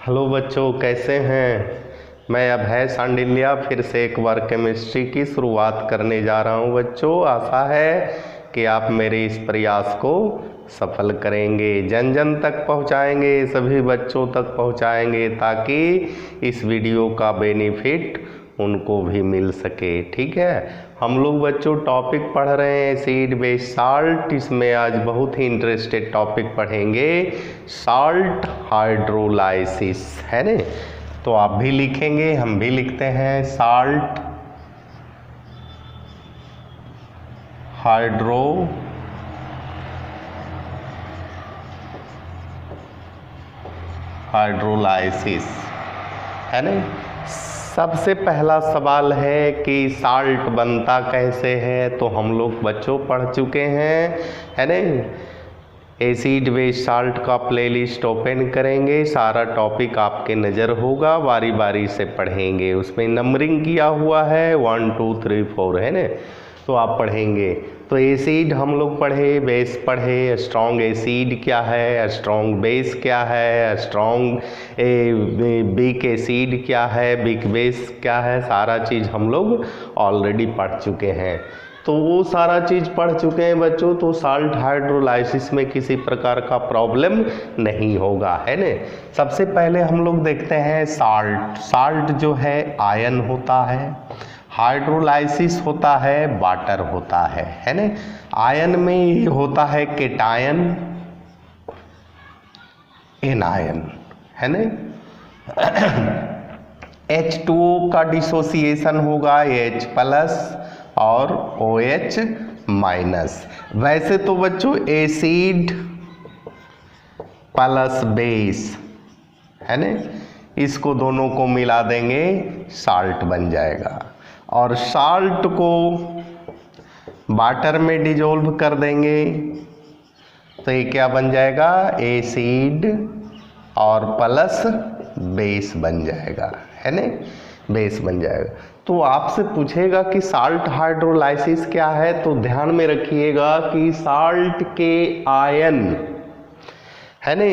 Hello बच्चों, कैसे हैं। मैं अभय सांडिल्या फिर से एक बार केमिस्ट्री की शुरुआत करने जा रहा हूं। बच्चों, आशा है कि आप मेरे इस प्रयास को सफल करेंगे, जन जन तक पहुंचाएंगे, सभी बच्चों तक पहुंचाएंगे ताकि इस वीडियो का बेनिफिट उनको भी मिल सके। ठीक है, हम लोग बच्चों टॉपिक पढ़ रहे हैं एसिड बेस साल्ट। इसमें आज बहुत ही इंटरेस्टेड टॉपिक पढ़ेंगे, साल्ट हाइड्रोलाइसिस, है ना। तो आप भी लिखेंगे, हम भी लिखते हैं, साल्ट हाइड्रोलाइसिस, है ना। सबसे पहला सवाल है कि साल्ट बनता कैसे है, तो हम लोग बच्चों पढ़ चुके हैं, है ना। एसिड बेस साल्ट का प्लेलिस्ट ओपन करेंगे, सारा टॉपिक आपके नज़र होगा, बारी बारी से पढ़ेंगे। उसमें नंबरिंग किया हुआ है 1 2 3 4, है ना। तो आप पढ़ेंगे। तो एसिड हम लोग पढ़े, बेस पढ़े, स्ट्रॉन्ग एसिड क्या है, स्ट्रॉन्ग बेस क्या है, स्ट्रॉन्ग वीक एसिड क्या है, वीक बेस क्या है, सारा चीज़ हम लोग ऑलरेडी पढ़ चुके हैं। तो वो सारा चीज़ पढ़ चुके हैं बच्चों, तो साल्ट हाइड्रोलाइसिस में किसी प्रकार का प्रॉब्लम नहीं होगा, है ना। सबसे पहले हम लोग देखते हैं साल्ट। साल्ट जो है आयन होता है, हाइड्रोलाइसिस होता है वाटर होता है ना। आयन में ये होता है केटायन, एनायन, है ना। H2O का डिसोसिएशन होगा H+ और OH-। वैसे तो बच्चों एसिड प्लस बेस, है ना, इसको दोनों को मिला देंगे, साल्ट बन जाएगा। और साल्ट को वाटर में डिजोल्व कर देंगे तो ये क्या बन जाएगा, एसिड और प्लस बेस बन जाएगा, है ना, बेस बन जाएगा। तो आपसे पूछेगा कि साल्ट हाइड्रोलाइसिस क्या है, तो ध्यान में रखिएगा कि साल्ट के आयन, है ना,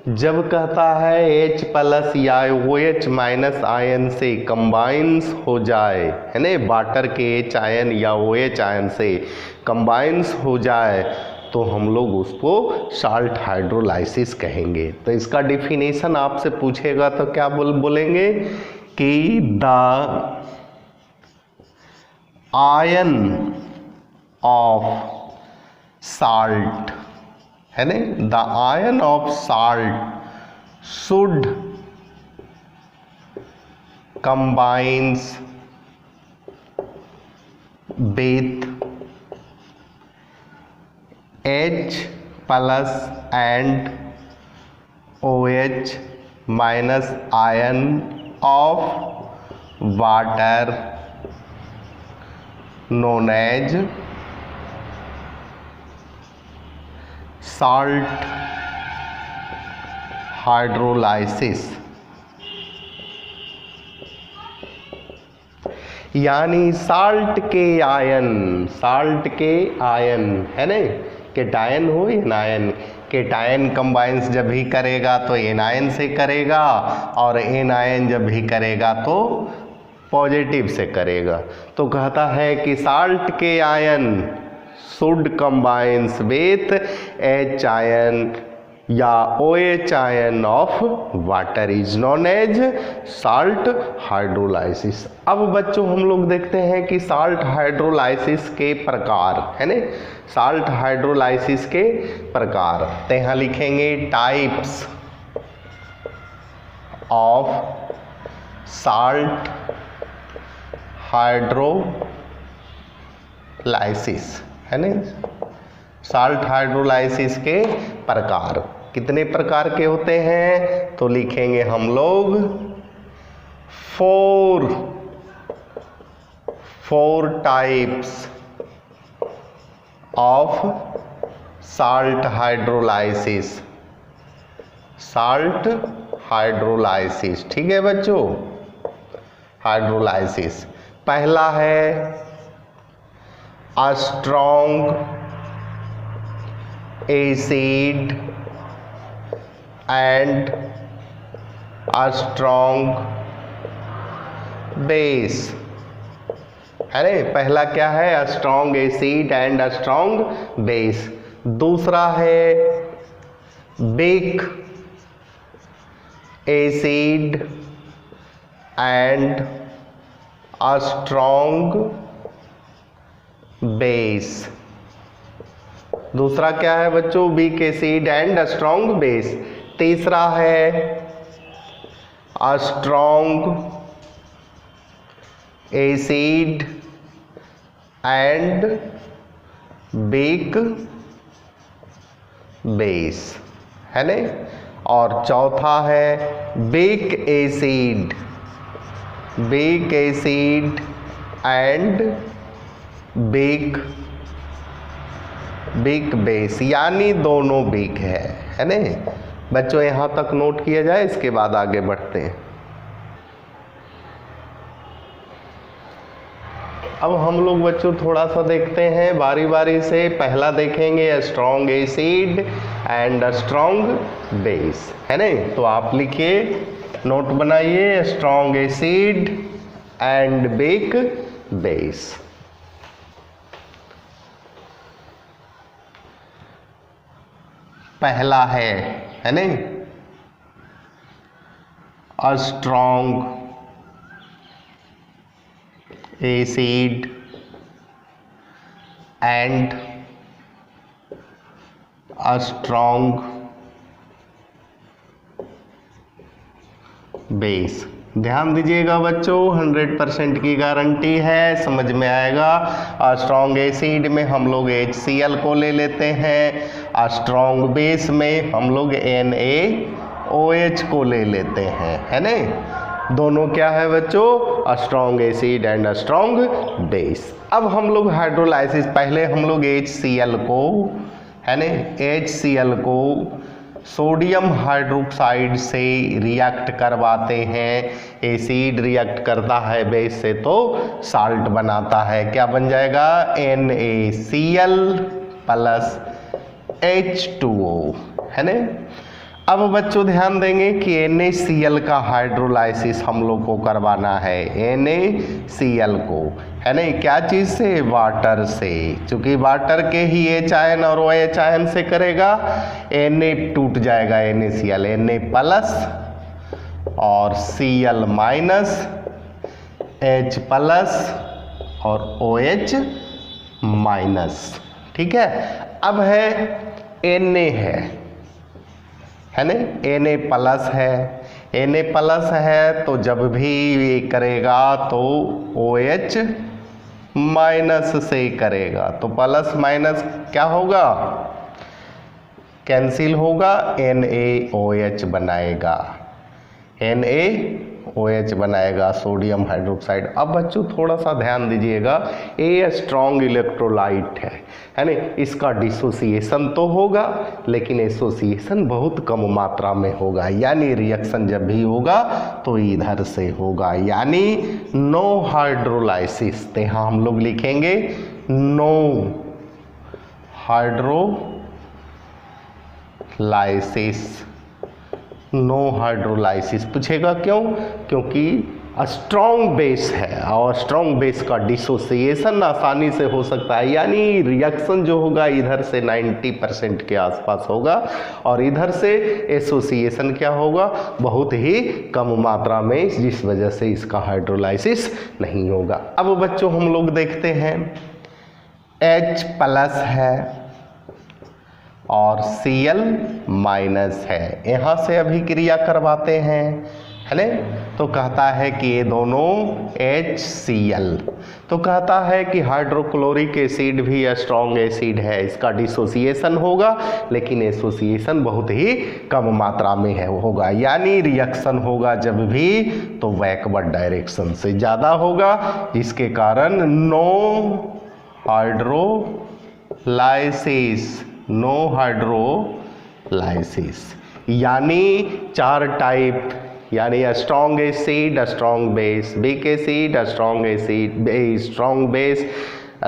जब कहता है H+ या OH- आयन से कंबाइंस हो जाए, है ना, वाटर के H आयन या OH आयन से कंबाइंस हो जाए तो हम लोग उसको साल्ट हाइड्रोलाइसिस कहेंगे। तो इसका डिफिनेशन आपसे पूछेगा तो क्या बोलेंगे कि द आयन ऑफ साल्ट, है ना, the ion of salt should combines with H+ and OH- ion of water known as salt hydrolysis. यानी साल्ट के आयन, है ना, केटायन हो एनायन, केटायन कंबाइंस जब भी करेगा तो एनायन से करेगा और एनायन जब भी करेगा तो पॉजिटिव से करेगा। तो कहता है कि साल्ट के ion should combines with H ion या OH ion of water is known as salt hydrolysis. अब बच्चों हम लोग देखते हैं कि साल्ट हाइड्रोलाइसिस के प्रकार, है ना, साल्ट हाइड्रोलाइसिस के प्रकार। तो यहाँ लिखेंगे टाइप्स ऑफ साल्ट हाइड्रोलाइसिस, है ना। साल्ट हाइड्रोलाइसिस के प्रकार कितने प्रकार के होते हैं, तो लिखेंगे हम लोग 4 types of salt hydrolysis. Salt hydrolysis, ठीक है बच्चों, हाइड्रोलाइसिस। पहला है strong acid and strong base, है ना। पहला क्या है, strong acid and strong base. दूसरा है weak acid and strong base. दूसरा क्या है बच्चों, weak acid and strong base. तीसरा है strong acid and weak base, है ना। और चौथा है weak acid and weak base, यानी दोनों वीक है ना। बच्चों यहाँ तक नोट किया जाए, इसके बाद आगे बढ़ते हैं। अब हम लोग बच्चों थोड़ा सा देखते हैं बारी बारी से। पहला देखेंगे strong acid and strong base, है ना। तो आप लिखिए, नोट बनाइए, strong acid and weak base. पहला है ना strong acid and strong base. ध्यान दीजिएगा बच्चों, 100% की गारंटी है, समझ में आएगा। स्ट्रॉन्ग एसिड में हम लोग HCl को ले लेते हैं, स्ट्रॉन्ग बेस में हम लोग NaOH को ले लेते हैं, है ना। दोनों क्या है बच्चों, strong acid and strong base. अब हम लोग हाइड्रोलाइसिस, पहले हम लोग HCl को, है ना, HCl को सोडियम हाइड्रोक्साइड से रिएक्ट करवाते हैं। एसिड रिएक्ट करता है बेस से तो साल्ट बनाता है। क्या बन जाएगा, NaCl प्लस H2O, है ना। अब बच्चों ध्यान देंगे कि NaCl का हाइड्रोलाइसिस हम लोग को करवाना है, NaCl को, है ना। क्या चीज़ से, वाटर से। चूंकि वाटर के ही H आयन और OH आयन से करेगा, Na टूट जाएगा, NaCl, Na प्लस और Cl माइनस, H प्लस और OH माइनस, ठीक है। अब है Na है ना, Na प्लस है, Na प्लस है तो जब भी ये करेगा तो OH माइनस से करेगा, तो प्लस माइनस क्या होगा, कैंसिल होगा, NaOH बनाएगा, NaOH बनाएगा, सोडियम हाइड्रोक्साइड। अब बच्चों थोड़ा सा ध्यान दीजिएगा, ये स्ट्रॉन्ग इलेक्ट्रोलाइट है ना। इसका डिसोसिएशन तो होगा, लेकिन एसोसिएशन बहुत कम मात्रा में होगा, यानी रिएक्शन जब भी होगा तो इधर से होगा, यानी नो हाइड्रोलाइसिस। तो यहाँ हम लोग लिखेंगे नो हाइड्रोलाइसिस, नो हाइड्रोलाइसिस। पूछेगा क्यों, क्योंकि स्ट्रॉन्ग बेस है और स्ट्रॉन्ग बेस का डिसोसिएशन आसानी से हो सकता है, यानी रिएक्शन जो होगा इधर से 90% के आसपास होगा और इधर से एसोसिएशन क्या होगा, बहुत ही कम मात्रा में, जिस वजह से इसका हाइड्रोलाइसिस नहीं होगा। अब बच्चों हम लोग देखते हैं H प्लस है और Cl माइनस है, यहाँ से अभी क्रिया करवाते हैं, है ना। तो कहता है कि ये दोनों HCl, तो कहता है कि हाइड्रोक्लोरिक एसिड भी स्ट्रॉन्ग एसिड है, इसका डिसोसिएशन होगा, लेकिन एसोसिएशन बहुत ही कम मात्रा में है होगा, यानी रिएक्शन होगा जब भी तो बैकवर्ड डायरेक्शन से ज़्यादा होगा, जिसके कारण नो हाइड्रोलाइसिस, नो हाइड्रोलाइसिस। यानी चार टाइप, यानी strong acid, strong base, weak acid, strong acid, strong base,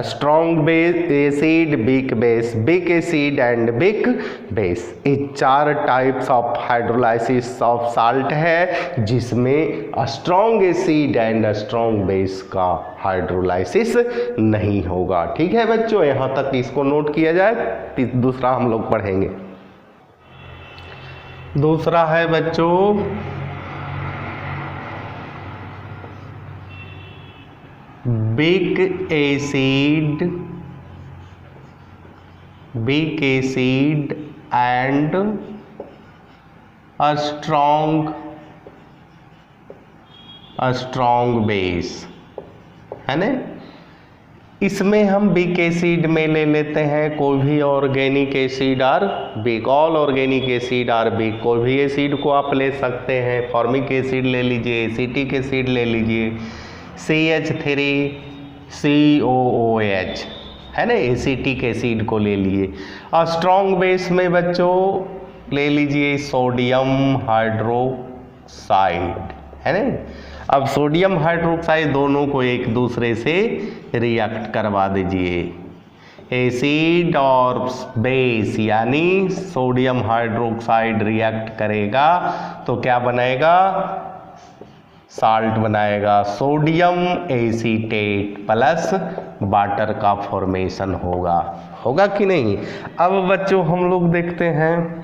strong base acid, weak base, weak acid and weak base. ये 4 types of hydrolysis of salt है जिसमें strong acid and strong base का hydrolysis नहीं होगा। ठीक है बच्चों, यहाँ तक इसको नोट किया जाए। दूसरा हम लोग पढ़ेंगे। दूसरा है बच्चों weak acid and strong base, है ना। इसमें हम वीक एसिड में ले लेते हैं कोई भी ऑर्गेनिक एसिड और वीक, ऑल ऑर्गेनिक एसिड और वीक। कोई भी एसिड को आप ले सकते हैं, फॉर्मिक एसिड ले लीजिए, एसिटिक एसिड ले लीजिए, CH3COOH, है ना, एसिटिक एसिड को ले लिए। और स्ट्रॉन्ग बेस में बच्चों ले लीजिए सोडियम हाइड्रोक्साइड, है ना। अब सोडियम हाइड्रोक्साइड दोनों को एक दूसरे से रिएक्ट करवा दीजिए। एसिड और बेस यानी सोडियम हाइड्रोक्साइड रिएक्ट करेगा तो क्या बनाएगा, साल्ट बनाएगा। सोडियम एसीटेट प्लस वाटर का फॉर्मेशन होगा कि नहीं। अब बच्चों हम लोग देखते हैं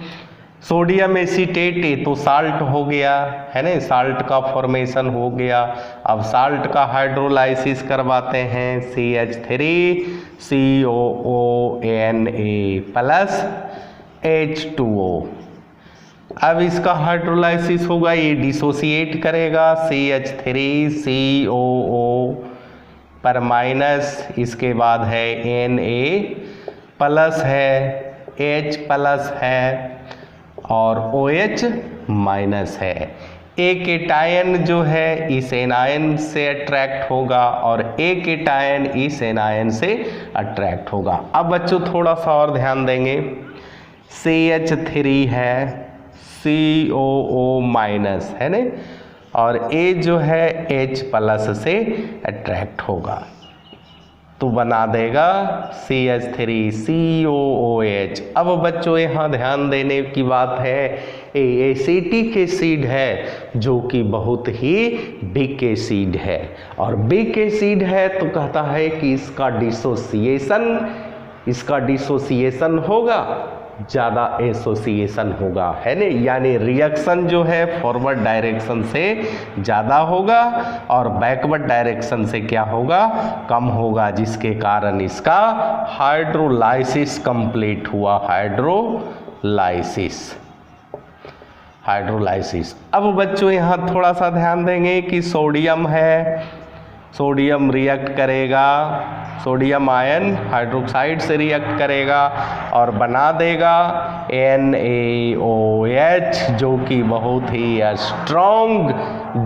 सोडियम एसीटेट तो साल्ट हो गया, है ना, साल्ट का फॉर्मेशन हो गया। अब साल्ट का हाइड्रोलाइसिस करवाते हैं, CH3COONA प्लस H2O। अब इसका हाइड्रोलाइसिस होगा, ये डिसोसिएट करेगा, CH3COO पर माइनस, इसके बाद है Na प्लस है, H प्लस है और OH माइनस है। एक एटायन जो है इस एनायन से अट्रैक्ट होगा और एक एटायन इस एनायन से अट्रैक्ट होगा। अब बच्चों थोड़ा सा और ध्यान देंगे, CH3 है, COO माइनस, है ना, और A जो है H प्लस से अट्रैक्ट होगा तो बना देगा CH3COOH। अब बच्चों यहाँ ध्यान देने की बात है, एसिटिक एसिड है जो कि बहुत ही वीक एसिड है, और वीक एसिड है तो कहता है कि इसका डिसोसिएशन होगा, ज़्यादा एसोसिएशन होगा, है ना, यानी रिएक्शन जो है फॉरवर्ड डायरेक्शन से ज़्यादा होगा और बैकवर्ड डायरेक्शन से क्या होगा, कम होगा, जिसके कारण इसका हाइड्रोलाइसिस कंप्लीट हुआ। हाइड्रोलाइसिस। अब बच्चों यहाँ थोड़ा सा ध्यान देंगे कि सोडियम है, सोडियम रिएक्ट करेगा, सोडियम आयन हाइड्रोक्साइड से रिएक्ट करेगा और बना देगा NaOH जो कि बहुत ही स्ट्रॉन्ग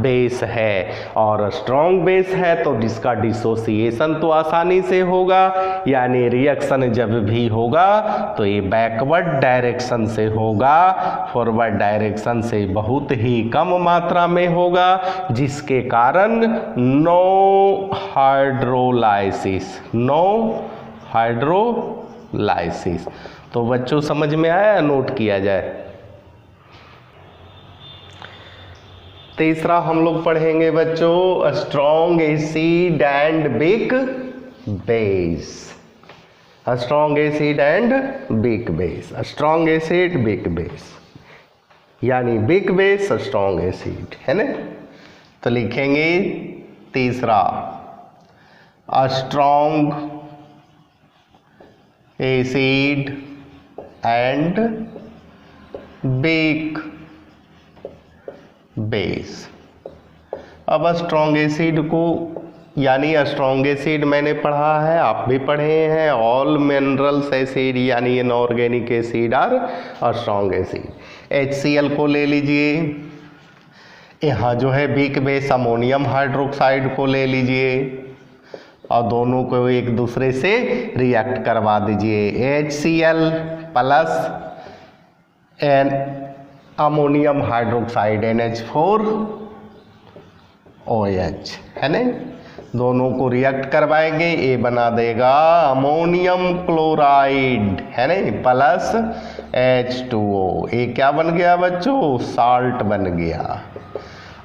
बेस है, और स्ट्रॉन्ग बेस है तो जिसका डिसोसिएशन तो आसानी से होगा, यानी रिएक्शन जब भी होगा तो ये बैकवर्ड डायरेक्शन से होगा, फॉरवर्ड डायरेक्शन से बहुत ही कम मात्रा में होगा, जिसके कारण नो हाइड्रोलाइसिस। तो बच्चों समझ में आया, नोट किया जाए। तीसरा हम लोग पढ़ेंगे बच्चों strong acid and weak base. Strong acid and weak base, strong acid weak base, यानी वीक बेस स्ट्रॉन्ग एसिड, है ना। तो लिखेंगे तीसरा strong acid and weak base. अब स्ट्रॉन्ग एसिड को, यानी स्ट्रॉन्ग एसिड मैंने पढ़ा है, आप भी पढ़े हैं, ऑल मिनरल्स एसिड यानी इनऑर्गेनिक एसिड और स्ट्रॉन्ग एसिड। HCl को ले लीजिए, यहाँ जो है वीक बेस अमोनियम हाइड्रोक्साइड को ले लीजिए और दोनों को एक दूसरे से रिएक्ट करवा दीजिए। HCl plus ammonium hydroxide NH4OH, है ना। दोनों को रिएक्ट करवाएंगे, ये बना देगा अमोनियम क्लोराइड, है ना, प्लस H2O। ये क्या बन गया बच्चों? साल्ट बन गया।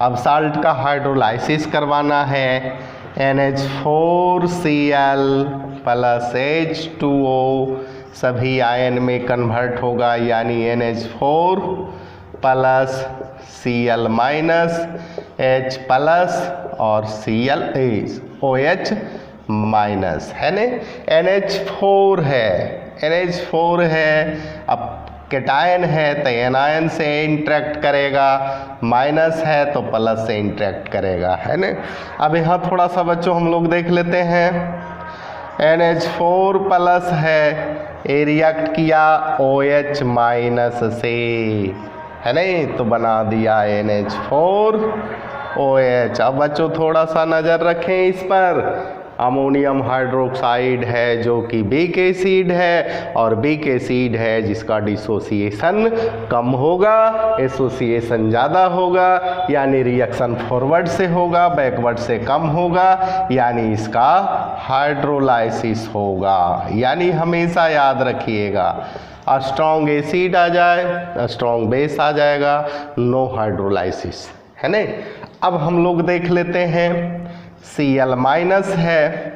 अब साल्ट का हाइड्रोलाइसिस करवाना है, NH4Cl प्लस H2O सभी आयन में कन्वर्ट होगा, यानी NH4 plus Cl minus H plus और OH माइनस, है ना। NH4 है, अब कैटायन है तो एनायन से इंटरेक्ट करेगा, माइनस है तो प्लस से इंटरेक्ट करेगा, है ना। अब यहाँ थोड़ा सा बच्चों हम लोग देख लेते हैं, NH4 प्लस है, ये रिएक्ट किया OH माइनस से, है ना, तो बना दिया NH4OH। अब बच्चों थोड़ा सा नज़र रखें इस पर, अमोनियम हाइड्रोक्साइड है जो कि वीक एसिड है, और वीक एसिड है जिसका डिसोसिएशन कम होगा, एसोसिएशन ज़्यादा होगा, यानी रिएक्शन फॉरवर्ड से होगा, बैकवर्ड से कम होगा, यानी इसका हाइड्रोलाइसिस होगा। यानी हमेशा याद रखिएगा, स्ट्रॉन्ग एसिड आ जाए, स्ट्रॉन्ग बेस आ जाएगा, नो हाइड्रोलाइसिस, है ना। अब हम लोग देख लेते हैं, Cl माइनस है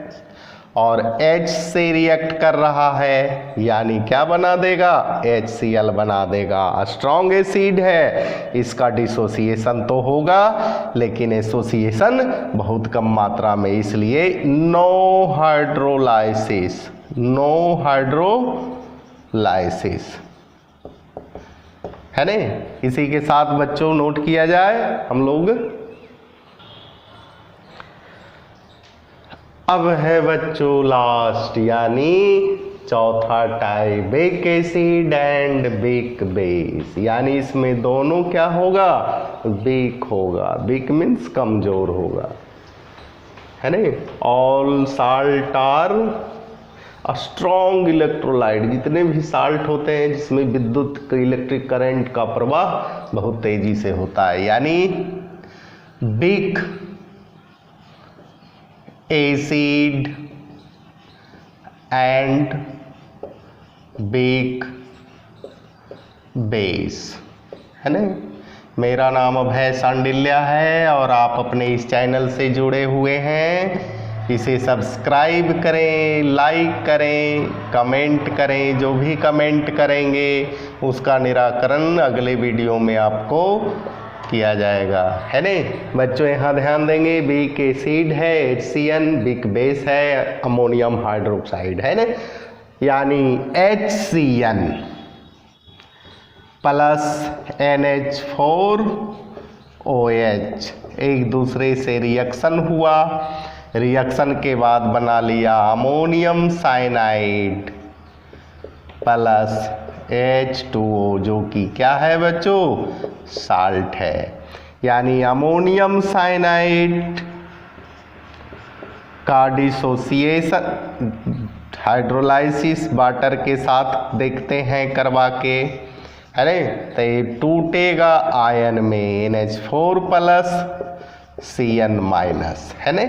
और H से रिएक्ट कर रहा है, यानी क्या बना देगा? HCl बना देगा। स्ट्रॉन्ग एसिड है, इसका डिसोसिएशन तो होगा लेकिन एसोसिएशन बहुत कम मात्रा में, इसलिए नो हाइड्रोलाइसिस, है ना। इसी के साथ बच्चों नोट किया जाए हम लोग। अब है बच्चों लास्ट, यानी चौथा type, weak acid and weak base, यानी इसमें दोनों क्या होगा? वीक होगा। वीक मीन्स कमजोर होगा, है ना। All salt are strong electrolyte, जितने भी साल्ट होते हैं जिसमें विद्युत इलेक्ट्रिक करंट का प्रवाह बहुत तेजी से होता है, यानी weak acid and weak base, है ना। मेरा नाम अभय सांडिल्या है और आप अपने इस चैनल से जुड़े हुए हैं। इसे सब्सक्राइब करें, लाइक करें, कमेंट करें। जो भी कमेंट करेंगे उसका निराकरण अगले वीडियो में आपको किया जाएगा, है ने बच्चों। यहाँ ध्यान देंगे, वीक एसिड है HCN, वीक बेस है अमोनियम हाइड्रोक्साइड, है ना, यानी HCN प्लस NH4OH एक दूसरे से रिएक्शन हुआ, रिएक्शन के बाद बना लिया अमोनियम साइनाइड प्लस H2O, जो कि क्या है बच्चों? साल्ट है। यानी अमोनियम साइनाइड का डिसोसिएशन हाइड्रोलाइसिस वाटर के साथ देखते हैं करवा के, है ना, तो ये टूटेगा आयन में NH4 प्लस Cn माइनस, है ना।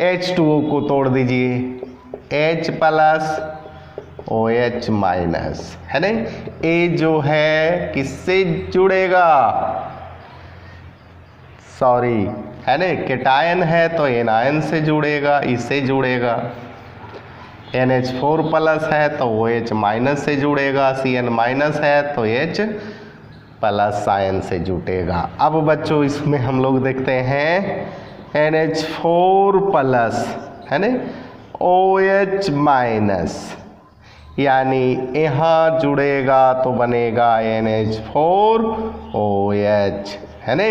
H2O को तोड़ दीजिए, H प्लस OH माइनस, है ना। ए जो है किससे जुड़ेगा? सॉरी, है ना, कैटायन है तो एनायन से जुड़ेगा, इससे जुड़ेगा। NH4 प्लस है तो OH माइनस से जुड़ेगा, Cn माइनस है तो H प्लस आयन से जुटेगा। अब बच्चों इसमें हम लोग देखते हैं NH4 प्लस, है ना, OH माइनस, यानी यहाँ जुड़ेगा तो बनेगा NH4OH, है ना।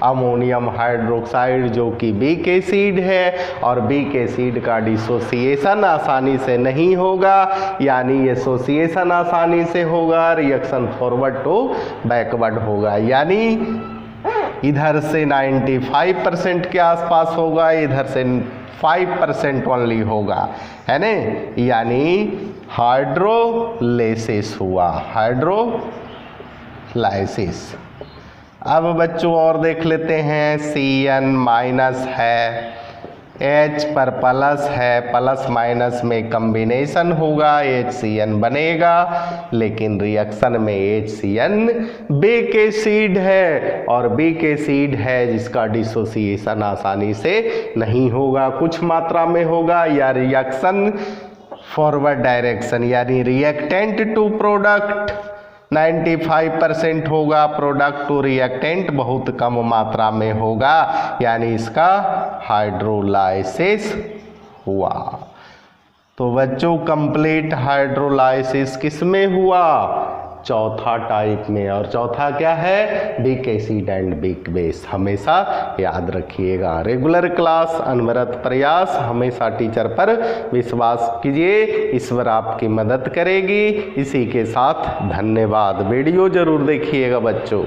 अमोनियम हाइड्रोक्साइड जो कि वीक एसिड है और वीक एसिड का डिसोसिएशन आसानी से नहीं होगा, यानी एसोसिएशन आसानी से होगा, रिएक्शन फॉरवर्ड टू बैकवर्ड होगा, यानी इधर से 95% के आसपास होगा, इधर से 5% ओनली होगा, है ना, यानी हाइड्रोलाइसिस हुआ, हाइड्रोलाइसिस। अब बच्चों और देख लेते हैं, Cn माइनस है H पर प्लस है, प्लस माइनस में कम्बिनेशन होगा, HCN बनेगा, लेकिन रिएक्शन में HCN बेक एसिड है और बेक एसिड है जिसका डिसोसिएशन आसानी से नहीं होगा, कुछ मात्रा में होगा, या रिएक्शन फॉरवर्ड डायरेक्शन यानी रिएक्टेंट टू प्रोडक्ट 95% होगा, प्रोडक्ट टू रिएक्टेंट बहुत कम मात्रा में होगा, यानी इसका हाइड्रोलाइसिस हुआ। तो बच्चों कंप्लीट हाइड्रोलाइसिस किस में हुआ? चौथा टाइप में। और चौथा क्या है? Weak acid and weak base. हमेशा याद रखिएगा। रेगुलर क्लास, अनवरत प्रयास, हमेशा टीचर पर विश्वास कीजिए, ईश्वर आपकी मदद करेगी। इसी के साथ धन्यवाद। वीडियो जरूर देखिएगा बच्चों।